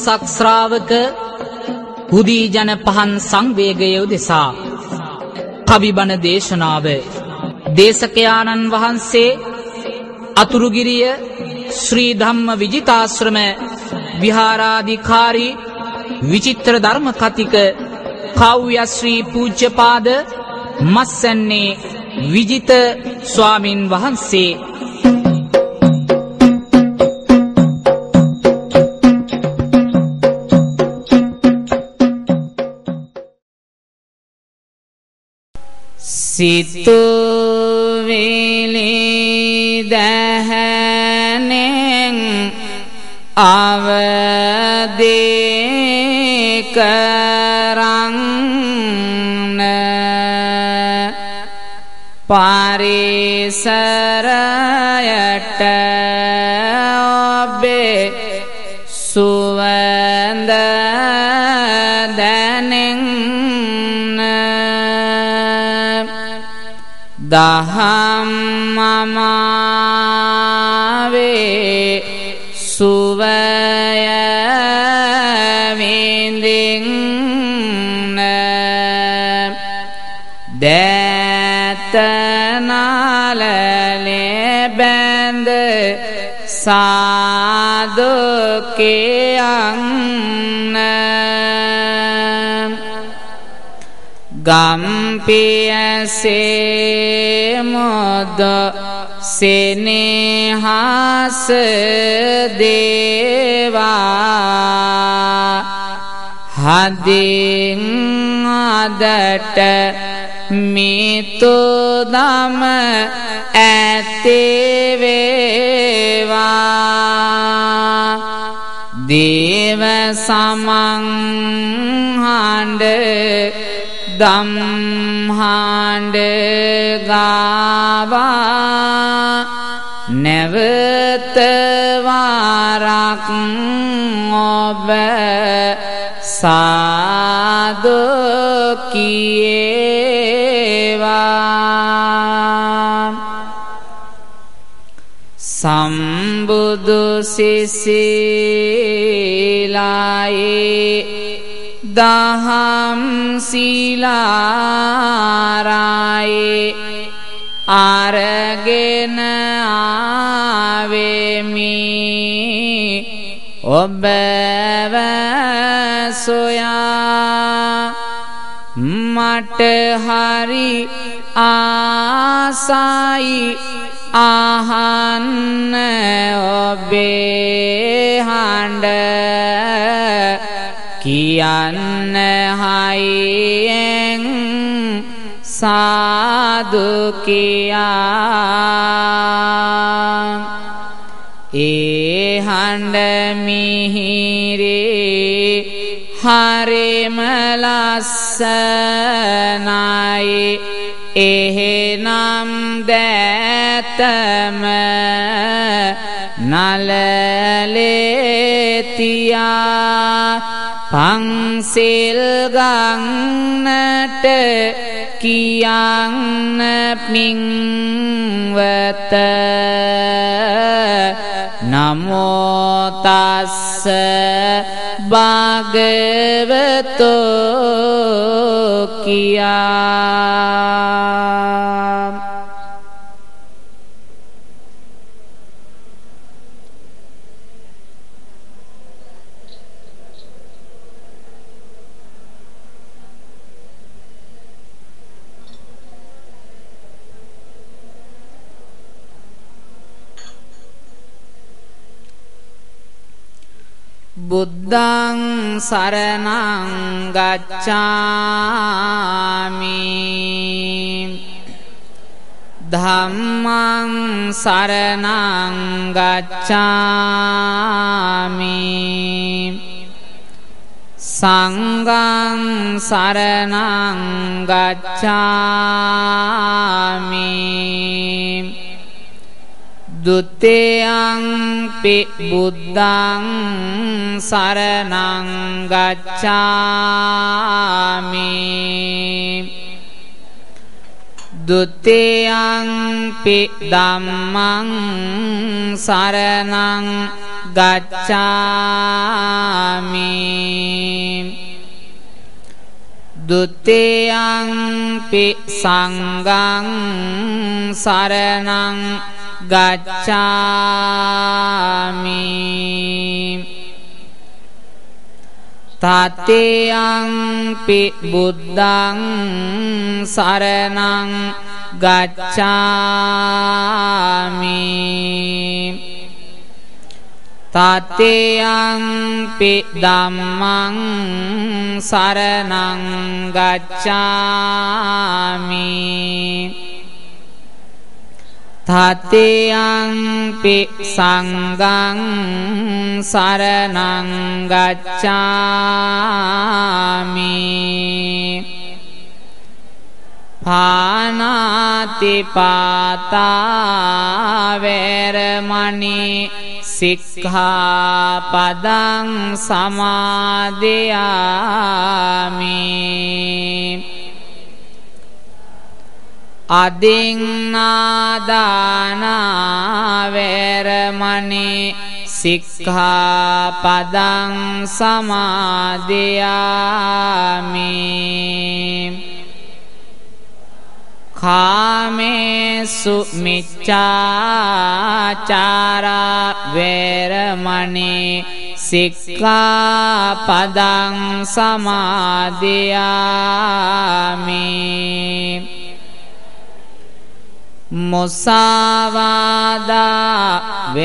දහසක් ශ්‍රාවක හුදී ජන පහන් සංවේගය උදෙසා කවිබණ දේශනාව දේශකයාණන් වහන්සේ අතුරුගිරිය ශ්‍රී ධම්ම විජිතාශ්‍රම විහාරාධිකාරී විචිත්‍ර ධර්ම කතික කව්‍ය ශ්‍රී පූජ්‍යපාද මස්සන්නේ විජිත ස්වාමින් වහන්සේ සිතුවිලි දහනෙන් අවදි කරන්න පරිසරයට ඔබේ සුවඳ දැනෙන්න දහම් මමාවේ සුවය විඳින්න දැතනලලේ බැඳ සාදු කියන්න ගම්පියසේ මොද සෙනෙහස දේවා හදින් අදට මිතුදම ඇතිවේවා දේව සමන් හඬ දම්හාණ්ඩ ගාවා නැවත වාරක් ඔබ සාදු කීවා සම්බුදු සිසිලායේ දහම් සීලාරායේ අරගෙන ආවෙමි ඔබව සොයා මට හරි ආසයි අහන්න ඔබේ හඬ කියන්න හයියෙන් සාදු කියා ඒ හඬ මිහිරේ හරිම ලස්සනයි එහෙනම් දැතම නලලේතියා පන්සිල් ගන්නට කියන්න පින්වත නමෝ තස්ස භගවතෝ කියා බුද්ධං සරණං ගච්ඡාමි ධම්මං සරණං ගච්ඡාමි සංඝං සරණං ගච්ඡාමි ဒုတိယံ පි බුද්ධං සරණං ගච්ඡාමි දුතියංපි ධම්මං සරණං ගච්ඡාමි ဒုတိယံ පි සංඝං සරණං ගච්ඡාමි တတိယံ පි බුද්ධං සරණං ගච්ඡාමි ตติยังปิธัมมังสารนังกัจฉามิตติยังปิสังฆังสารนังกัจฉามิภานาติปาตาเวรมณีสิกขาปัดังสมาธิยามิอดิงนาดานาเวรมณีสิกขาปัดังสมาธิยามิคาเมสุมิจฉาจาระเวรมณีสิกขาปัดังสมาธิยามิมุสาวาทาเว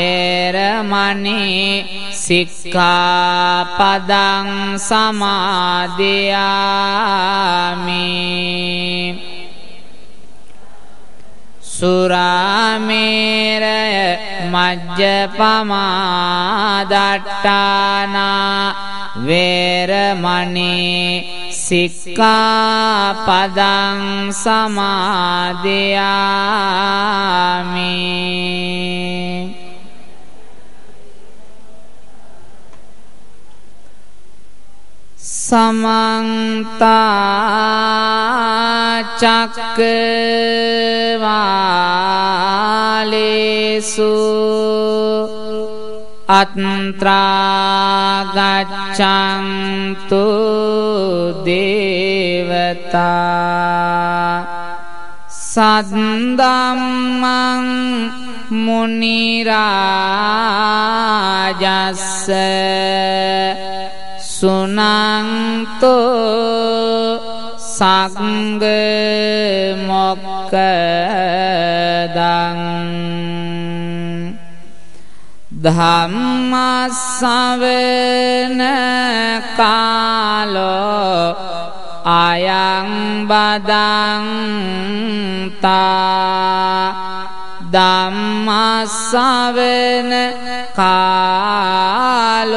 รมณีสิกขาปัดังสมาธิยามิสุราเมรยมัจจปมาดัตตานาเวรมณีสิกขาปัดังสมาธิยามิสมังตาจักกวาเลสุอัตตรากัจฉันตุเดวตาสัตตัมมังมุนิราจัสสะสุนันโตสังฆโมกขดังธัมมัสสเวนกาโลอายังบาดังตาธัมมัสสเวนกาโล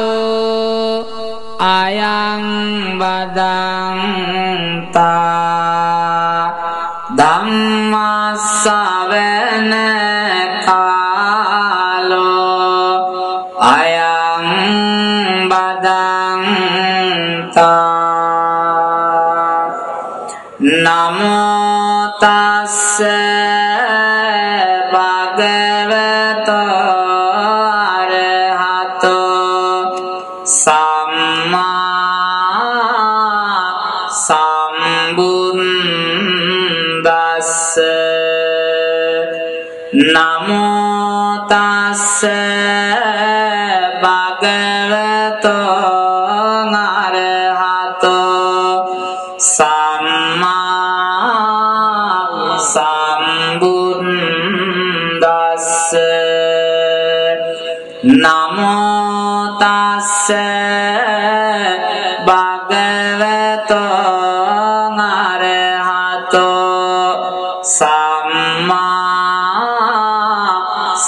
อายังบาดังตาธัมมัสสเวนกาโลอายังบาดังตานะโมตัสสะภะคะวะโตอะระหะโตสัมมาสัมพุทธัสสะนะโมตัสสะภะคะวะโตอะระหะโตสัมมาสัมพุทธัสสะนะโมตัสสะภะคะวะโตอะระหะโตสัมมา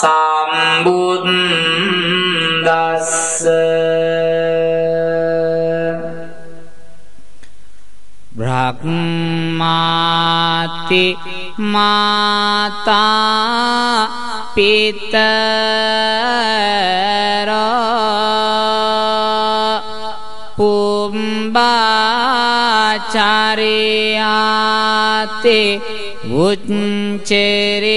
สัมพุทธัสสะบรักมาติมาตาปิตรปุมบาจาริยติ උච්චරේ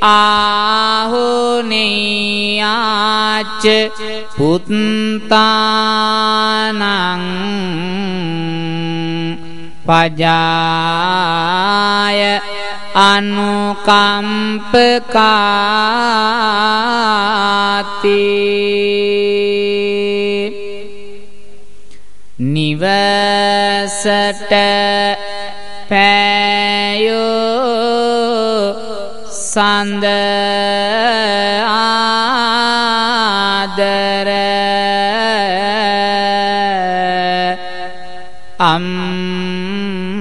ආහුනේයාච පුත්තානං පජාය අනුකම්පකාති නිවසට පෑයෝ සඳ ආදර අම්මාය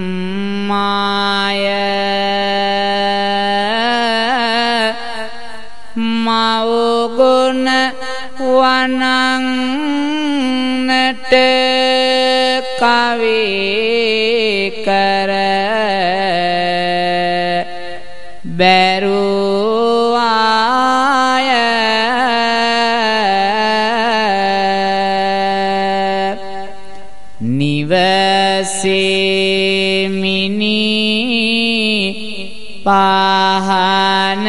මව්ගුණ වනන්නට කවේ කර බැරුවාය නිවසේ මිනි පහන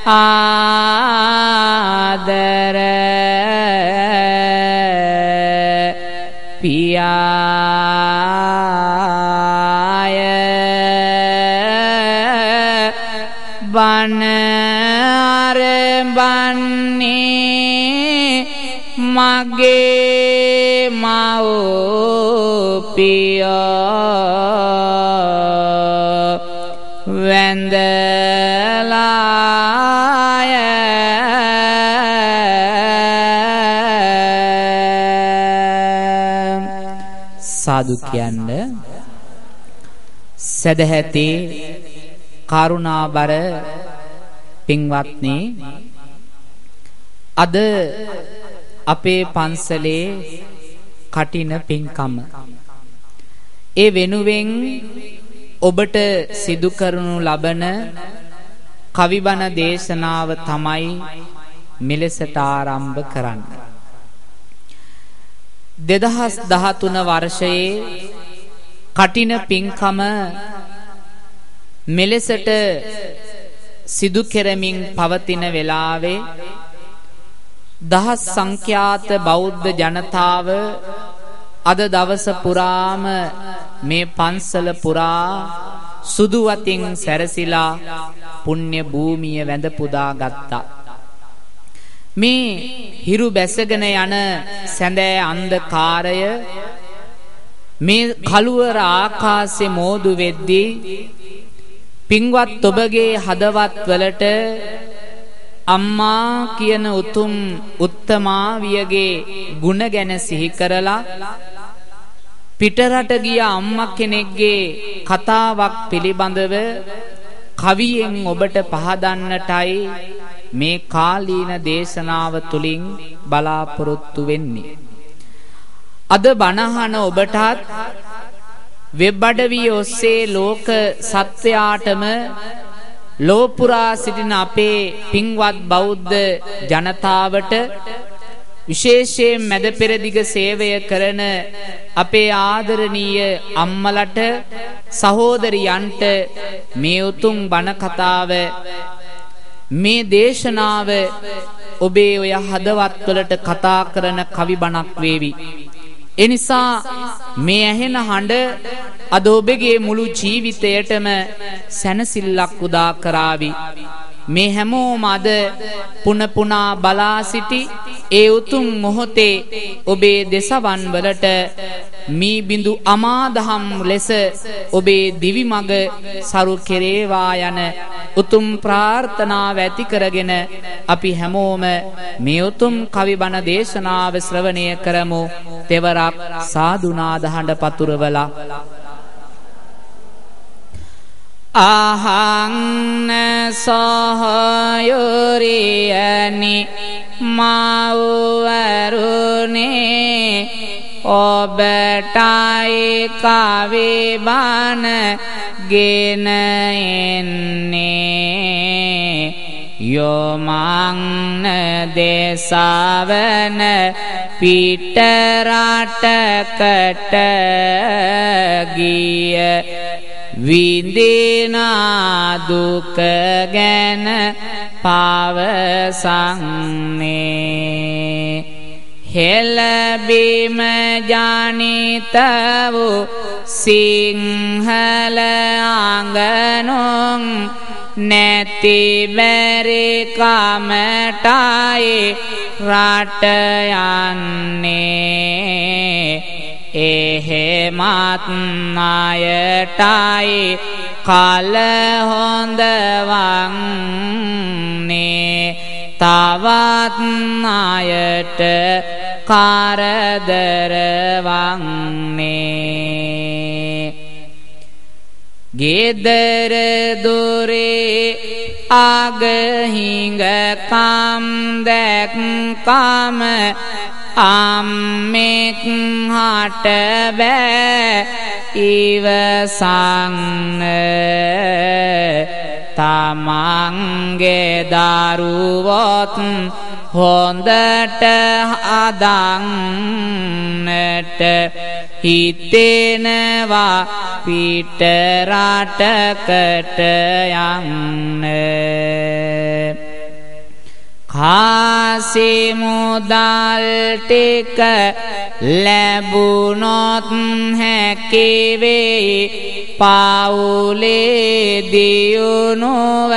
ආදර පියාය බණ අරඹන්නේ මගේ මව්පියෝ වැඳලාය සාදු කියන්න සදැහැති කරුණාබර පින්වත්නි අද අපේ පන්සලේ කටින පින්කම ඒ වෙනුවෙන් ඔබට සිදු කරනු ලබන කවිබණ දේශනාව තමයි මෙලෙසට ආරම්භ කරන්නේ 2013 වර්ෂයේ කටින පින්කම මෙලෙසට සිදු කෙරමින් පවතින වෙලාවේ දහස් සංඛ්‍යාත බෞද්ධ ජනතාව අද දවස පුරාම මේ පන්සල පුරා සුදු වතින් සැරසිලා පුණ්‍ය භූමිය වැඳ පුදා ගත්තා. මේ හිරු බැසගෙන යන සැඳෑ අන්ධකාරය මේ කළුවර ආකාශයේ මෝදු වෙද්දී පින්වත් ඔබගේ හදවත් වලට අම්මා කියන උතුම් උත්තමාවියගේ ගුණ ගැන සිහි කරලා පිටරට ගිය අම්මා කෙනෙක්ගේ කතාවක් පිළිබඳව කවියෙන් ඔබට පහදන්නටයි මේ කාලීන දේශනාව තුලින් බලාපොරොත්තු වෙන්නේ. අද බණහන ඔබටත් වෙබ් අඩවිය ඔස්සේ ලෝක සත්වයාටම ලෝපුරා සිටින අපේ පින්වත් බෞද්ධ ජනතාවට විශේෂයෙන් මැද පෙරදිග සේවය කරන අපේ ආදරණීය අම්මලට සහෝදරියන්ට මේ උතුම් බණ කතාව මේ දේශනාව ඔබේ ඔය හදවත් වලට කතා කරන කවි බණක් වේවි. එනිසා මේ ඇහෙන හඬ අද ඔබගේ මුළු ජීවිතයටම සැනසෙල්ලක් උදා කරાવી. මේ හැමෝම අද පුන පුනා බලා සිටි ඒ උතුම් මොහොතේ ඔබේ දෙසවන් වලට මී බිඳු අමාදහම් ලෙස ඔබේ දිවි මඟ සරු කෙරේවා යන උතුම් ප්‍රාර්ථනාව ඇති කරගෙන අපි හැමෝම මේ උතුම් කවි බණ දේශනාව ශ්‍රවණය කරමු. තෙවරක් සාදුනාද හඬ පතුරවලා අහන්න සහයෝරියනි මව්වරුනේ ඔබටයි කවි බණ ගෙන එන්නේ යොමං දේශවන පිට රටකට ගිය විඳිනා දුක ගැන පවසන්නේ හෙළබිම ජනිත වූ සිංහල අංගනොන් නැති බැරි කමටයි රට යන්නේ එහෙමත් ණයටයි කල හොඳ වන්නේ තවත් ණයට කරදර වන්නේ ගෙදර දොරේ අගහිඟ කම් දැක්කම අම්මෙක් හට බෑ ඉවසන්න තමන්ගේ දරුවොත් හොඳට හදන්නට හිතෙනවා පිට රටකට යන්න කාසි මුදල් ටික ලැබුණොත් හැකි වෙයි පවුලේ දියුණුව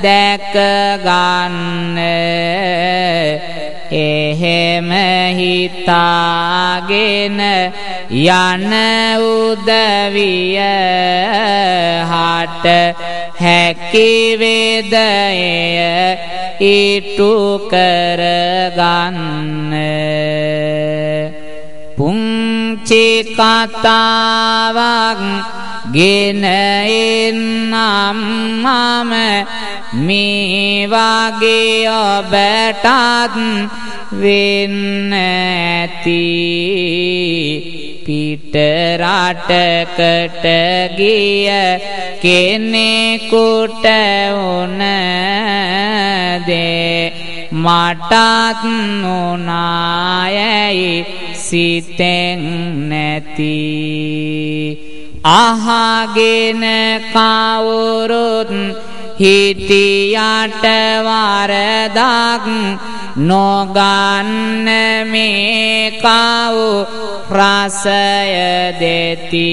දැක ගන්න එහෙම හිතාගෙන යන උදවිය හට හැකි වේදය ඉටු කරගන්න පුංචි කතාවක් ගෙන එන්නම් මම මේ වගේ ඔබටත් වෙන්න ඇති පිට රටකට ගිය කෙනෙකුට උන දේ මටත් නොනායයි සිතෙන් නැති අහගෙන කවුරුත් හිටියට වරදක් නොගන්න මේ කවු රසය දෙති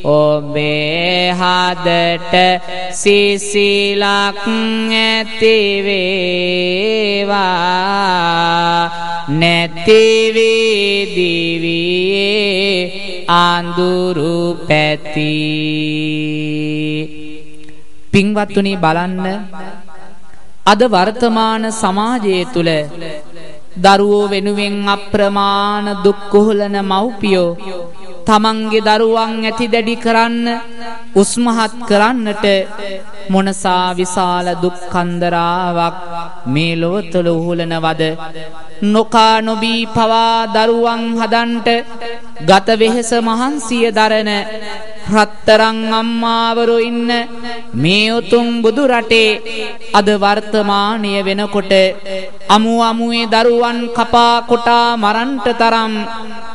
ඔබේ හදට සිසිලක් ඇති වේවා නැති වී දිවියේ අඳුරු පැති පින්වත්තුනි බලන්න අද වර්තමාන සමාජය තුල දරුවෝ වෙනුවෙන් අප්‍රමාණ දුක් කොහලන මව්පියෝ තමන්ගේ දරුවන් ඇති දැඩි කරන්න උස්මහත් කරන්නට මොනසා විශාල දුක් කන්දරාවක් මේ ලොව තුල උහුලනවද නොකා නොබී පවා දරුවන් හදන්ට ගත වෙහෙස මහන්සිය දරන රත්තරන් අම්මාවරු ඉන්න මේ උතුම් බුදු රටේ අද වර්තමානය වෙනකොට අමු අමුවේ දරුවන් කපා කොටා මරන්ට තරම්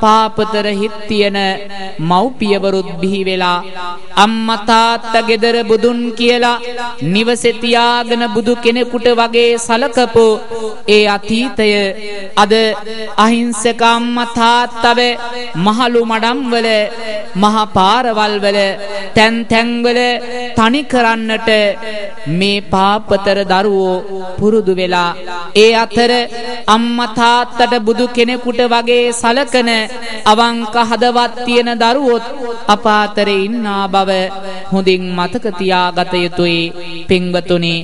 පාපතර හිත් තියෙන මව්පියවරුත් බිහි වෙලා අම්මා තාත්තා ගෙදර බුදුන් කියලා නිවසේ තියාගෙන බුදු කෙනෙකුට වගේ සලකපු ඒ අතීතය අද අහිංසක අම්මා තාත්තව මහලු මඩම් වල මහ පාරවල් වල තැන් තැන් වල තනි කරන්නට මේ පාපතර දරුවෝ පුරුදු වෙලා ඒ අතර අම්මා තාත්තට බුදු කෙනෙකුට වගේ සලකන අවංක හදවත් තියෙන දරුවොත් අපාතරේ ඉන්නා බව හොඳින් මතක තියාගත යුතුයි පින්වතුනි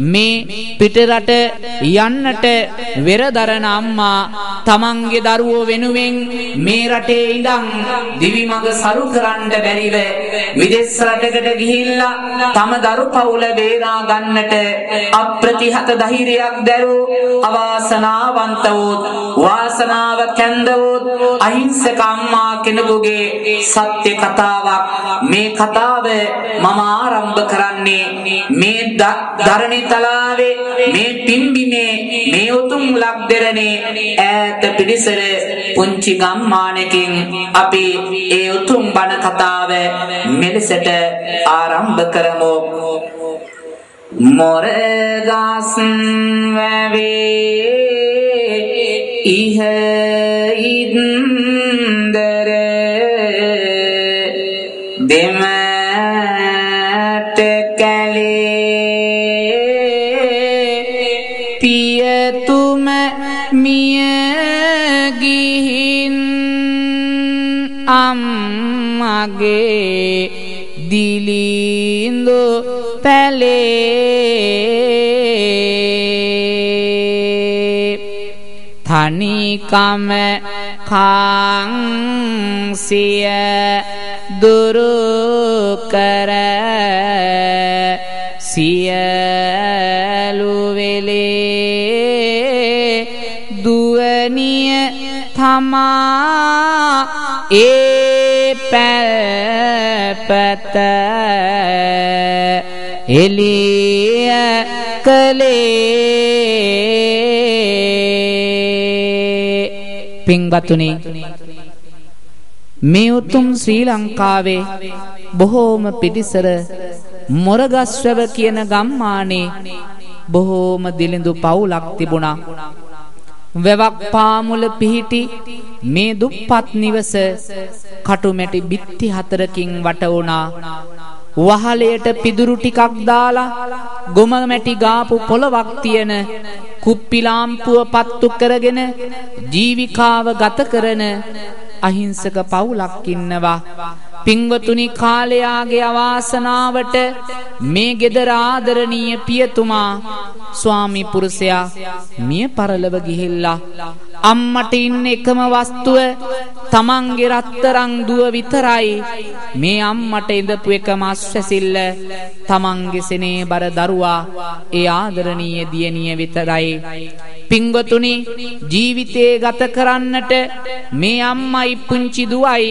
මේ පිටරට යන්නට වෙරදරන අම්මා තමන්ගේ දරුවෝ වෙනුවෙන් මේ රටේ ඉඳන් දිවිමඟ සරු කරන්න බැරිව විදේශ රටකට ගිහිල්ලා තම දරු පවුල බේරා ගන්නට අප්‍රතිහත ධෛර්යයක් දැරූ අවාසනාවන්ත වූ වාසනාව කැඳ වූ අහිංසක අම්මා කෙනෙකුගේ සත්‍ය කතාවක් මේ කතාව මම ආරම්භ කරන්නේ මේ ධරණී තලාවේ මේ පිම්බිමේ මේ උතුම් ලක්දෙරණේ ඈත පිරිසර පුංචි ගම්මානකින් අපි ඒ උතුම් බණ කතාව මෙලෙසට ආරම්භ කරමු. මොරගස් වැවේ ඉහ ඉන්දර දෙමට කැලේ පියතුම මිය ගිහින් අම්මගේ දිලිඳු පැලේ තනිකම කාංසිය දුරු කර සියලු වෙලේ දුවනිය තමා ඒ පැල්පත එළිය කළේ. පින්වතුනි, මේ උතුම් ශ්‍රී ලංකාවේ බොහෝම පිටිසර මොරගස්වැව කියන ගම්මානේ බොහෝම දිලිඳු පවුලක් තිබුණා. වැවක් පාමුල පිහිටි මේ දුප්පත් නිවස කටුමැටි බිත්ති 4කින් වට වුණා. වහලයට පිදුරු ටිකක් දාලා ගොම මැටි ගාපු පොළවක් තියෙන කුප්පි ලාම්පුව පත්තු කරගෙන ජීවිකාව ගත කරන අහිංසක පවුලක් ඉන්නවා. පින්වතුනි, කාලයාගේ අවාසනාවට මේ ගෙදර ආදරණීය පියතුමා ස්වාමි පුරුෂයා මිය පරලව ගිහිල්ලා අම්මට ඉන්න එකම වස්තුව තමන්ගේ රත්තරන් දුව විතරයි. මේ අම්මට ඉඳපු එකම අස්වැසිල්ල තමන්ගේ සෙනෙහබර දරුවා ඒ ආදරණීය දියණිය විතරයි. පින්වතුනි, ජීවිතේ ගත කරන්නට මේ අම්මයි පුංචි දුවයි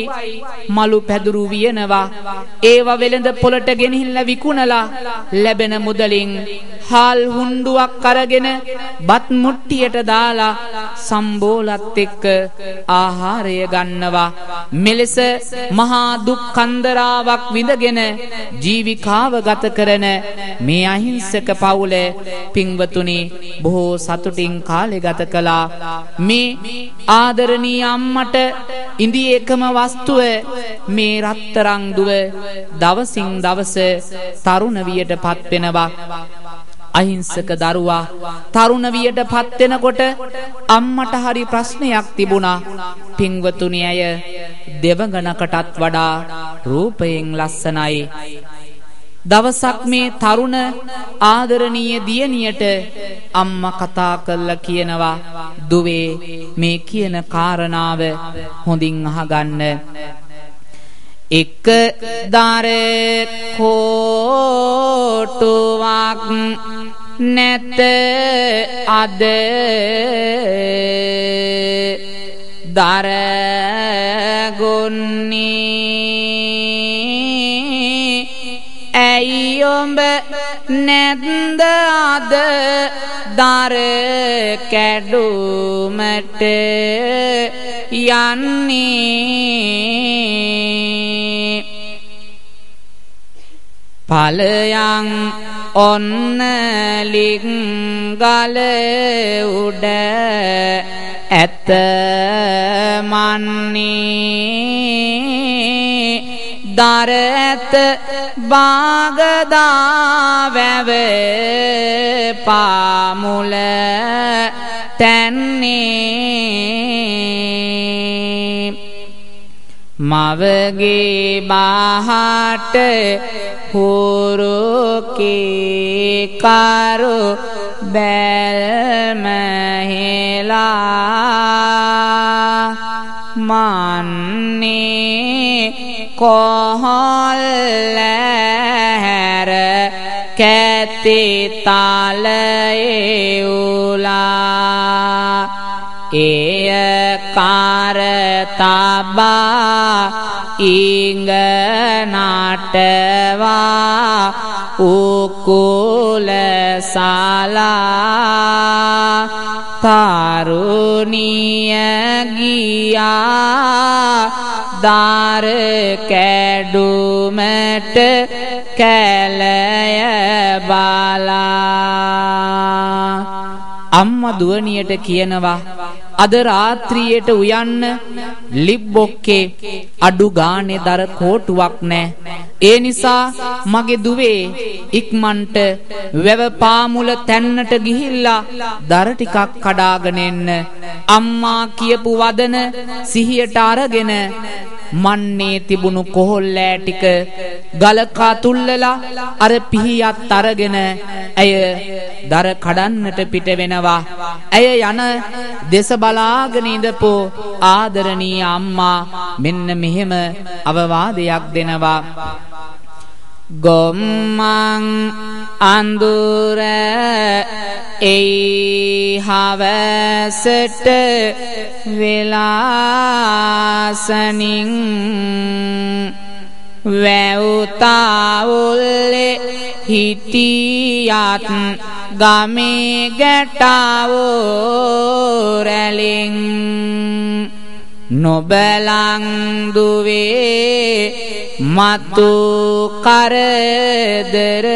මලු පැදුරු වියනවා. ඒව වෙළඳ පොළට ගෙනහිල්ලා විකුණලා ලැබෙන මුදලින් හාල් හුණ්ඩුවක් අරගෙන බත් මුට්ටියට දාලා සම්බෝලත් එක්ක ආහාරය ගන්නවා. මෙලෙස මහා දුක් කන්දරාවක් විඳගෙන ජීවිකාව ගත කරන මේ අහිංසක පවුල පින්වතුනි බොහෝ සතුටින් කාලය ගත කළා. මේ ආදරණීය අම්මට ඉඳී එකම වස්තුව මේ රත්තරන් දුව දවසින් දවස තරුණ වියට පත් වෙනවා. අහිංසක දරුවා තරුණ වියට පත් වෙනකොට අම්මට හරි ප්‍රශ්නයක් තිබුණා. පින්වතුනි, අය දෙවඟනකටත් වඩා රූපයෙන් ලස්සනයි. දවසක් මේ තරුණ ආදරණීය දියණියට අම්මා කතා කරලා කියනවා, දුවේ මේ කියන කාරණාව හොඳින් අහගන්න. එක දර කෝටුවක් නැත අද දර ගොන්නේ ඇයි ඔබ නැත්ද අද දර කැඩුමට යන්නේ ඵලයන් ඔන්න ලිංගල උඩ ඇත මන්නේ දර ඇත බාගදා වැව පාමුල තැන්නේ මවගේ බාහට හුරුකේ කරු බැල්මහෙලා මන්නේ කොහොල්ල හැර කැති තලයේ උලා එය කාර තබා ඉංගනටවා උකුල සලා තරුණිය ගියා දාර කැඩුමට කැලය බලා. අම්මා දුවනියට කියනවා අද රාත්‍රියට උයන්න ලිබ්බොක්කේ අඩු ගානේ දර කෝටුවක් නෑ. ඒ නිසා මගේ දුවේ ඉක්මන්ට වැව පාමුල තැන්නට ගිහිල්ලා දර ටිකක් කඩාගෙන එන්න. අම්මා කියපු වදන සිහියට අරගෙන මන්නේ තිබුණු කොහොල්ලෑ ටික ගලකා තුල්ලලා අර පිහියත් අරගෙන ඇය දර කඩන්නට පිට වෙනවා. ඇය යන දෙස බලාගෙන ඉඳපු ආදරණීය අම්මා මෙන්න මෙහෙම අවවාදයක් දෙනවා. ගොම්මන් අඳුර එයි හවසට වෙලාසනින් වැව්තාවුල්ලේ හිටියත් ගමේ ගැටවෝ රැලින් නොබලං දුවේ මතු කරදර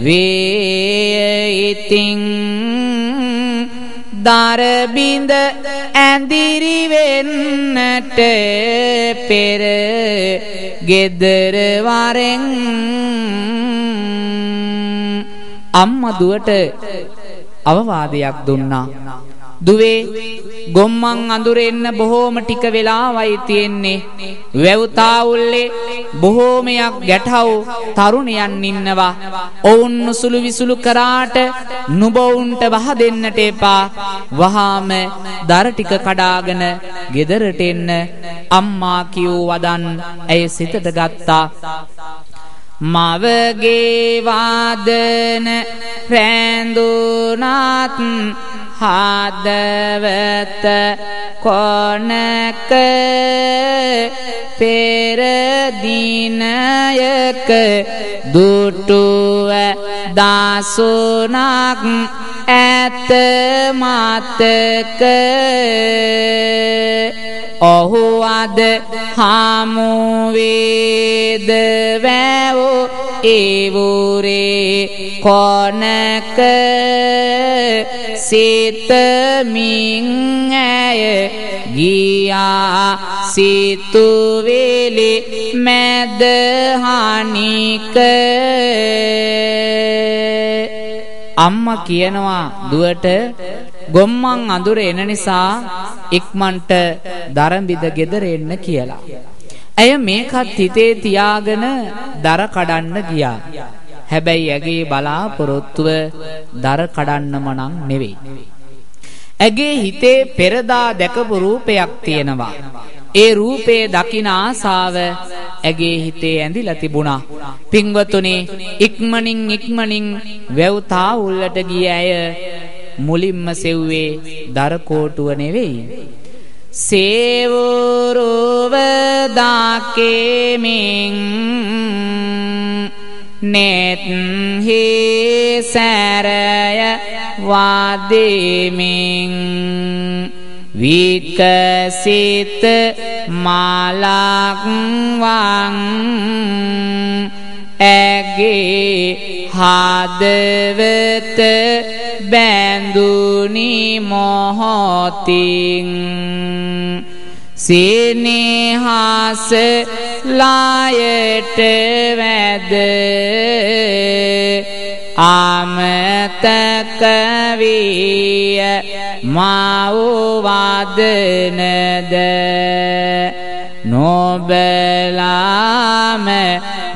වේ ඉතින් දරබිඳ ඇඳිරි වෙන්නට පෙර ගෙදර වරෙන්. අම්මා දුවට අවවාදයක් දුන්නා. දුවේ ගොම්මන් අඳුරෙන්න බොහෝම ටික වෙලාවයි තියෙන්නේ. වැව්තාවුල්ලේ බොහෝමයක් ගැටව තරුණයන් ඉන්නවා. ඔවුන් සුළු විසුළු කරාට නුඹ උන්ට වහ දෙන්නට එපා. වහාම දර ටික කඩාගෙන ගෙදරට එන්න. අම්මා කියූ වදන් ඇය සිතට ගත්තා. මවගේ වාදන රැඳුනාත් හදවත කොනක පෙර දිනයක දුටුව දාසුණක් ඇත මතක. ඔහු අද හමුවේද වැවෝ ඒවුරේ කොනක සිතමින් ඇය ගියා සිතුවිලි මැද හනික. අම්මා කියනවා දුවට ගොම්මන් අඳුර එන නිසා ඉක්මන්ට දරඹිද ගෙදර එන්න කියලා. ඇය මේකත් හිතේ තියාගෙන දර කඩන්න ගියා. හැබැයි ඇගේ බලාපොරොත්තුව දර කඩන්නම නම් නෙවෙයි. ඇගේ හිතේ පෙරදා දැකපු රූපයක් තියෙනවා. ඒ රූපේ දකින ආසාව ඇගේ හිතේ ඇඳිලා තිබුණා. පින්වතුනි, ඉක්මනින් වැව්තාවුල්ලට ගිය ඇය මුලින්ම සෙව්වේ දර කෝටුව නෙවෙයි. සේවුරුව දාකෙමින් නෙත් හි සැරය වාදෙමින් විකසිත මාලක් වන් ඇගේ හදවත බැඳුනි මොහොතින්. සිනහස ලායට වැද අමතක විය මව් වදනද නොබලාම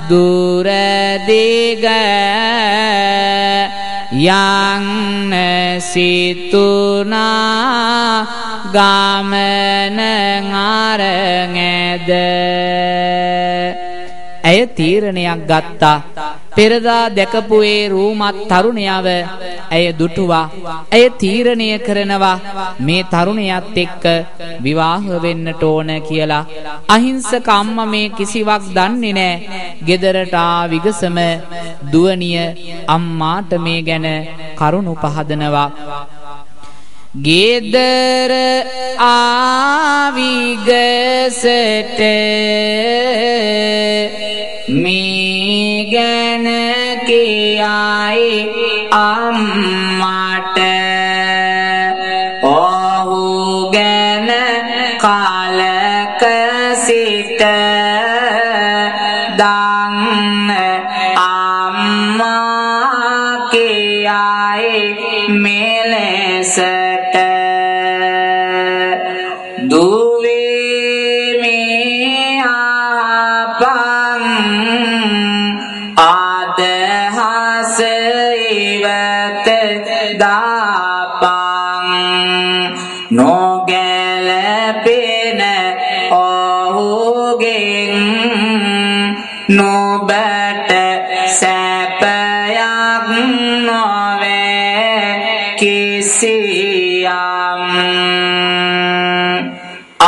දුර දිග යන්න සිතුනා ගමන අරගෙද. ඇය තීරණයක් ගත්තා. පෙරදා දැකපු ඒ රූමත් තරුණයව ඇය දුටුවා. ඇය තීරණය කරනවා මේ තරුණයත් එක්ක විවාහ වෙන්නට ඕන කියලා. අහිංසක අම්මා මේ කිසිවක් දන්නේ නැහැ. ගෙදරට විගසම දුවනිය අම්මාට මේ ගැන කරුණු පහදනවා. ගෙදර ආවිගසට මේ ගැන කියයි අම්මට ඔහු ගැන කාලක සිට දන්න අම්මා කියයි මෙලෙසට දුවේ මේ ආපන් අදහස ඉවත දාපන් නොගැලපෙන ඔහුගෙන් නොබට සැපයක් නොවේ කිසියම්.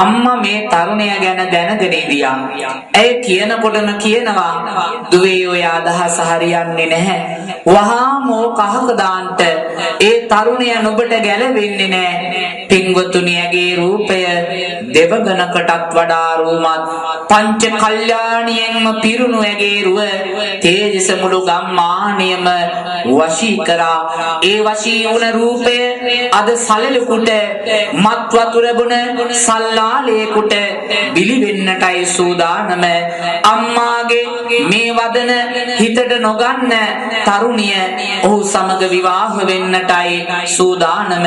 අම්මා මේ තරුණය ගැන දැනගෙන ඉඳියා. ඇය කියනකොටම කියනවා දුවේ ඔය අදහස හරියන්නේ නැහැ. වහාම කහක දාන්ට ඒ තරුණය නුඹට ගැලවෙන්නේ නැහැ. පින්වතුනි ඇගේ රූපය දෙවගණකටත් වඩා රූමත් පංච කල්යාණියෙන්ම පිරුණු ඇගේ රුව තේජස මුළු ගම්මානයම වශී කරා. ඒ වශී වුණ රූපය අද සලලුකුට මත් වතුර බොන සල්ලාලේකුට බිලි වෙන්නටයි සූදානම. අම්මාගේ මේ වදන හිතට නොගන්න තරුණිය ඔහු සමග විවාහ වෙන්නටයි සූදානම.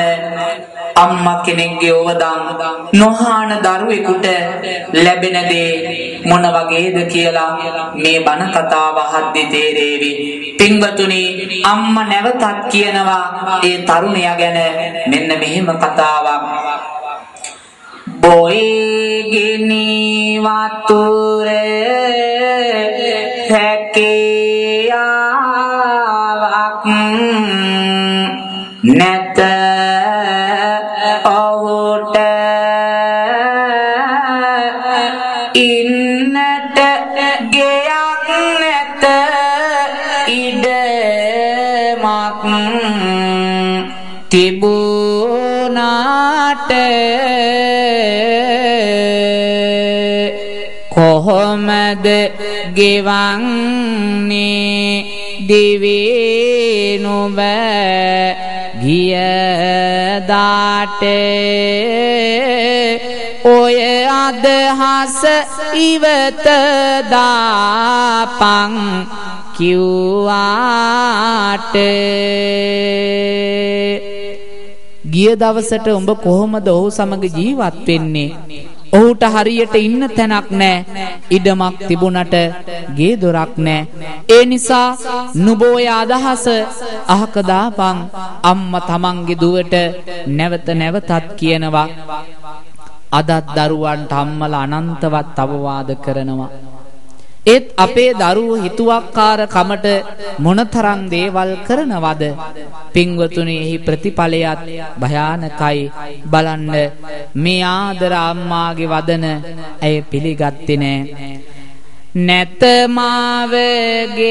අම්මා කෙනෙක්ගේ ඕවදම් නොහාන දරුවෙකුට ලැබෙන දේ මොන වගේද කියලා මේ බණ කතාව අහද්දී තේරෙවි. පින්වතුනි අම්මා නැවතත් කියනවා ඒ තරුණයා ගැන මෙන්න මෙහෙම කතාවක්. බොයිගිනි වතුර හැකියාවක් නැත ඔහුට ඉන්නට ගෙයක් නැත ඉඩමක් තිබුණාට කොහොමද ගෙවන්නේ දිවේ නුඹ ගිය දාට ඔය අදහස ඉවත දාපන් කිව්වාට ගිය දවසට උඹ කොහොමද ඔහු සමග ජීවත් වෙන්නේ? ඔහුට හරියට ඉන්න තැනක් නැහැ. ඉඩමක් තිබුණට ගේ දොරක් නැහැ. ඒ නිසා නුඹ ඔය අදහස අහක දාපන්. අම්මා තමන්ගේ දුවට නැවත නැවතත් කියනවා. අදත් දරුවන්ට අම්මලා අනන්තවත් අවවාද කරනවා. ඒත් අපේ දරුවෝ හිතුවක්කාර කමට මොනතරම් දේවල් කරනවද? පින්වතුනි එහි ප්‍රතිඵලයත් භයානකයි. බලන්න මේ ආදර අම්මාගේ වදන ඇය පිළිගත්තේ නෑ. නැත මාවගේ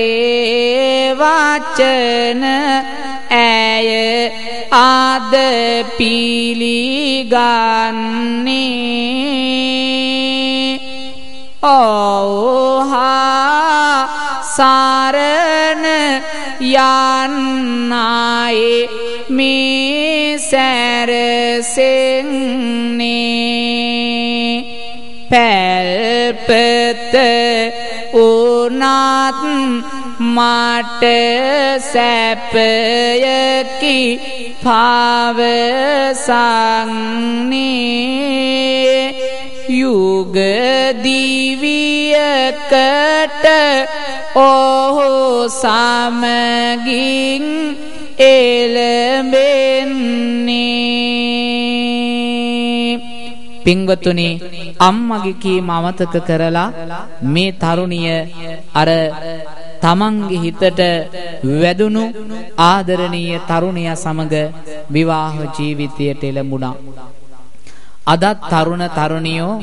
වචන ඇය ආද පිළිගන්නේ ඕහා සාරණ යන්නයි මේ සැරසෙන්නේ පැල්පත උනත් මට සැපයකි පවසන්නේ යුග දිවියකට ඔහු සමගින් එළඹෙන්නේ. පින්වතුනි අම්මගේ කීම අමතක කරලා මේ තරුණිය අර තමන්ගේ හිතට වැදුණු ආදරණීය තරුණිය සමග විවාහ ජීවිතයට එළඹුණා. අදත් තරුණ තරුණියෝ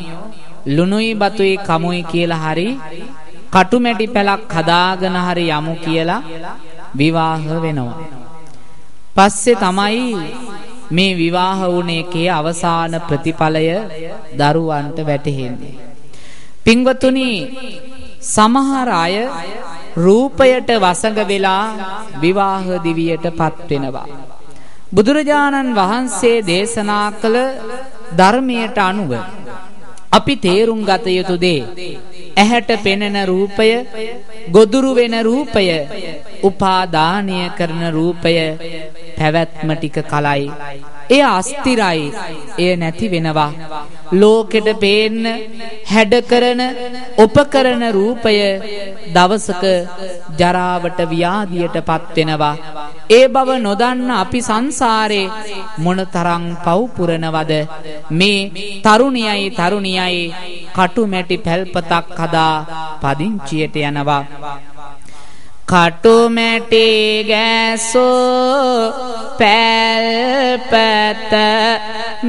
ලුණුයි බතුයි කමුයි කියලා හරි කටුමැටි පැලක් හදාගෙන හරි යමු කියලා විවාහ වෙනවා. පස්සේ තමයි මේ විවාහ වුණ එකේ අවසාන ප්‍රතිඵලය දරුවන්ට වැටහෙන්නේ. පින්වතුනි, සමහර අය රූපයට වසඟ වෙලා විවාහ දිවියටපත් වෙනවා. බුදුරජාණන් වහන්සේ දේශනා කළ ධර්මයට අනුව අපි තේරුම් ගත යුතු දේ, ඇහැට පෙනෙන රූපය, ගොදුරු වෙන රූපය, උපාදානය කරන රූපය පැවැත්ම ටික කලයි. එය අස්තිරයි. එය නැති වෙනවා. ලෝකෙට පේන්න හැඩ කරන උපකරණ රූපය දවසක ජරාවට ව්‍යාධියටපත් වෙනවා. ඒ බව නොදන්න අපි සංසාරේ මොනතරම් පව් පුරනවද? මේ තරුණියයි කටුමැටි පැල්පතක් හදා පදිංචියට යනවා. කටුමැටි ගෑසෝ පැල්පත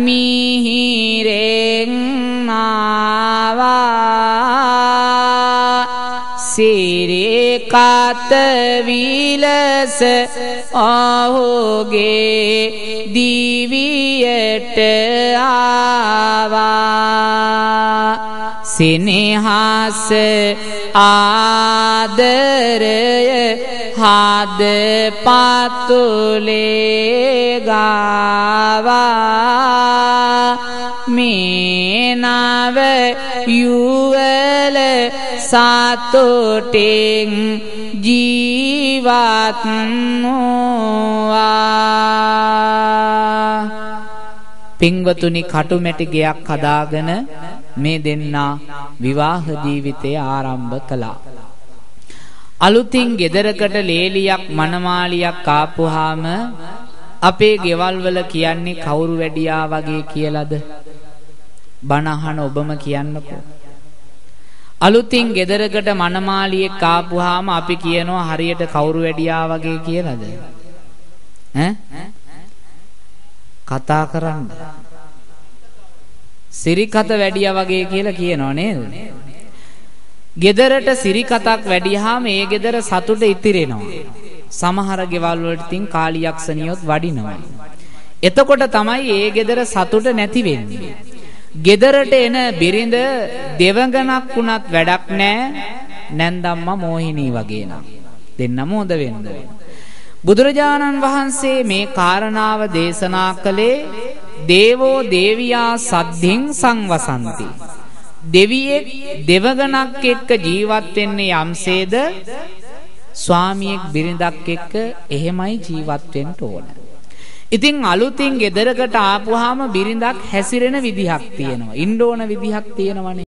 මිහිරෙන් නාවා, සිරිකත විලස ඔහුගේ දිවියට ආවා. සිනහස ආදරය හද පතුලේ ගාවා, මේ නව යුවල සතුටින් ජීවත් වූවා. පින්වතුනි, කටුමැටි ගෙයක් හදාගෙන මේ දෙන්නා විවාහ ජීවිතය ආරම්භ කළා. අලුතින් ගෙදරකට ලේලියක් මනමාලියක් ආපුවාම අපේ ගෙවල් වල කියන්නේ කවුරු වැඩියා වගේ කියලාද? බණ අහන ඔබම කියන්නකෝ. අලුතින් ගෙදරකට මනමාලියෙක් ආපුවාම අපි කියනවා හරියට කවුරු වැඩියා වගේ කියලාද? කතා කරන්න. සිරිකත වැඩියා වගේ කියලා කියනවා නේද? ගෙදරට සිරිකතක් වැඩියාම ඒ ගෙදර සතුට ඉතිරෙනවා. සමහර ගෙවල් වලට තින් කාලියක්ෂණියොත් වඩිනවා. එතකොට තමයි ඒ ගෙදර සතුට නැති වෙන්නේ. ගෙදරට එන බිරිඳ දෙවඟනක් වුණත් වැඩක් නැහැ. නැන්දම්මා මෝහිනී වගේ නම් දෙන්නම හොඳ වෙන්න. බුදුරජාණන් වහන්සේ මේ කාරණාව දේශනා කළේ දේවෝ දේවියා සද්ධින් සංවසන්ති. දෙවියෙක් දෙවඟනක් එක්ක ජීවත් වෙන්නේ යම්සේද ස්වාමියෙක් බිරිඳක් එක්ක එහෙමයි ජීවත් වෙන්න ඕන. ඉතින් අලුතින් ගෙදරකට ආපුවාම බිරිඳක් හැසිරෙන විදිහක් තියෙනවා. ඉන්න ඕන විදිහක් තියෙනවනේ.